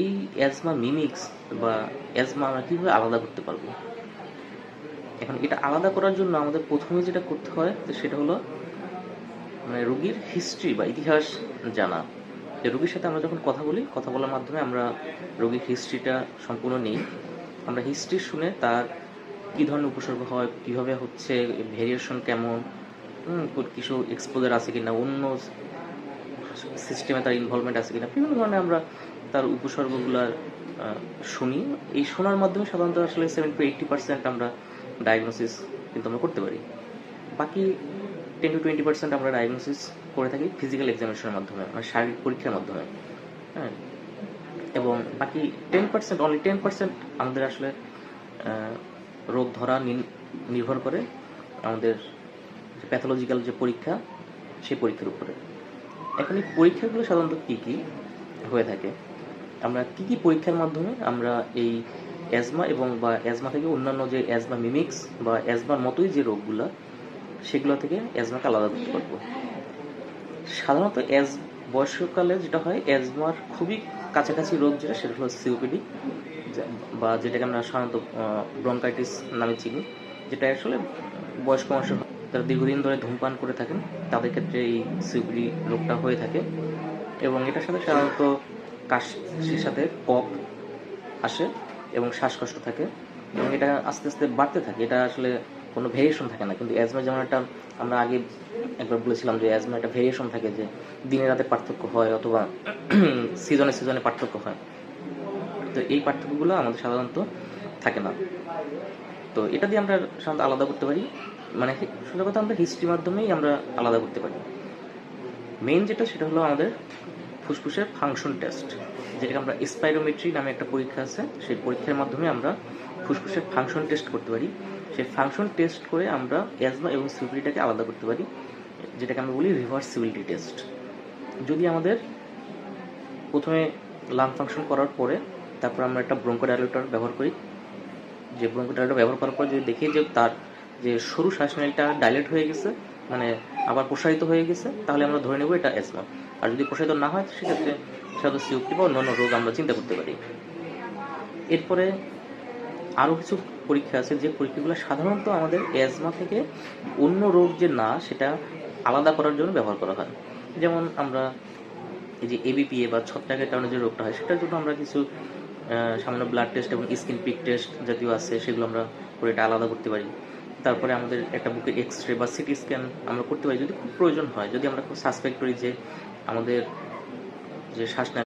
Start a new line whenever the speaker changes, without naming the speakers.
এই asthma mimics বা asthma আমরা কীভাবে আলাদা করতে পারবো? এখন এটা আলাদা করার জন্য আমাদের প্রথমে যেটা করতে হয় সেটা হলো মানে রোগীর হিস্ট্রি বা ইতিহাস জানা। যে রোগীর সাথে আমরা যখন কথা বলি, কথা বলার মাধ্যমে আমরা রোগীর হিস্ট্রিটা সম্পূর্ণ নিই। আমরা হিস্ট্রি শুনে তার কী ধরনের উপসর্গ হয়, কীভাবে হচ্ছে, ভেরিয়েশন কেমন, কিছু এক্সপোজার আছে কিনা, অন্য সিস্টেমে তার ইনভলভমেন্ট আছে কিনা, বিভিন্ন ধরনের আমরা তার উপসর্গগুলার শুনি। এই শোনার মাধ্যমে সাধারণত আসলে 70-80% আমরা ডায়াগনোসিস কিন্তু আমরা করতে পারি। বাকি 10-20% আমরা ডায়াগনোসিস করে থাকি ফিজিক্যাল এক্সামিনেশনের মাধ্যমে, মানে শারীরিক পরীক্ষার মাধ্যমে। হ্যাঁ, এবং বাকি 10%, অনলি 10% আমাদের আসলে রোগ ধরা নির্ভর করে আমাদের প্যাথোলজিক্যাল যে পরীক্ষা, সেই পরীক্ষার উপরে। এখন এই পরীক্ষাগুলো সাধারণত কী কী হয়ে থাকে, আমরা কী কী পরীক্ষার মাধ্যমে আমরা এই অ্যাজমা এবং বা অ্যাজমা থেকে অন্যান্য যে অ্যাজমা মিমিক্স বা অ্যাজমার মতোই যে রোগগুলো, সেগুলো থেকে অ্যাজমাকে আলাদা করতে পারবো। সাধারণত বয়স্ককালে যেটা হয়, অ্যাজমার খুবই কাছাকাছি রোগ যেটা, সেটা হলো সিওপিডি, বা যেটাকে আমরা সাধারণত ব্রঙ্কাইটিস নামে চিনি, যেটা আসলে বয়স্ক মানুষের যারা দীর্ঘদিন ধরে ধূমপান করে থাকেন তাদের ক্ষেত্রে এই সিওপিডি রোগটা হয়ে থাকে। এবং এটার সাথে সাধারণত কাশির সাথে কফ আসে এবং শ্বাসকষ্ট থাকে, এবং এটা আস্তে আস্তে বাড়তে থাকে। এটা আসলে কোনো ভেরিয়েশন থাকে না। কিন্তু অ্যাজমা যেমন একটা, আমরা আগে একবার বলেছিলাম যে অ্যাজমা একটা ভেরিয়েশন থাকে, যে দিনে রাতে পার্থক্য হয় অথবা সিজনে সিজনে পার্থক্য হয়। তো এই পার্থক্যগুলো আমাদের সাধারণত থাকে না। তো এটা দিয়ে আমরা সাধারণত আলাদা করতে পারি, মানে সোজা কথা আমরা হিস্ট্রির মাধ্যমেই আমরা আলাদা করতে পারি। মেইন যেটা সেটা হলো আমাদের ফুসফুসের ফাংশন টেস্ট, যেটাকে আমরা স্পাইরোমেট্রি নামে একটা পরীক্ষা আছে, সেই পরীক্ষার মাধ্যমে আমরা ফুসফুসের ফাংশন টেস্ট করতে পারি। সেই ফাংশন টেস্ট করে আমরা অ্যাজমা এবং সিওপিডিটাকে আলাদা করতে পারি, যেটাকে আমরা বলি রিভার্সিবিলিটি টেস্ট। যদি আমাদের প্রথমে লাং ফাংশন করার পরে তারপর আমরা একটা ব্রঙ্কোডাইলেটর ব্যবহার করি, যে ব্রঙ্কোডাইলেটর ব্যবহার করার পর যদি দেখি যে তার যে সরু শ্বাসনালীটা ডাইলেট হয়ে গেছে, মানে আবার প্রসারিত হয়ে গেছে, তাহলে আমরা ধরে নেব এটা অ্যাজমা। আর যদি প্রসারিত না হয়, সেক্ষেত্রে সাধারণত সিওপিডি বা অন্যান্য রোগ আমরা চিন্তা করতে পারি। এরপরে আরও কিছু পরীক্ষা আছে, যে পরীক্ষাগুলো সাধারণত আমাদের অ্যাজমা থেকে অন্য রোগ যে না সেটা আলাদা করার জন্য ব্যবহার করা হয়। যেমন আমরা এই যে এবিপিএ বা ছত্রাকের কারণে যে রোগটা হয়, সেটার জন্য আমরা কিছু সামান্য ব্লাড টেস্ট এবং স্কিন পিক টেস্ট জাতীয় আছে, সেগুলো আমরা করে এটা আলাদা করতে পারি। তারপরে আমাদের একটা বুকের এক্স রে বা সিটি স্ক্যান আমরা করতে পারি যদি খুব প্রয়োজন হয়, যদি আমরা খুব সাসপেক্ট করি যে আমাদের যে শ্বাস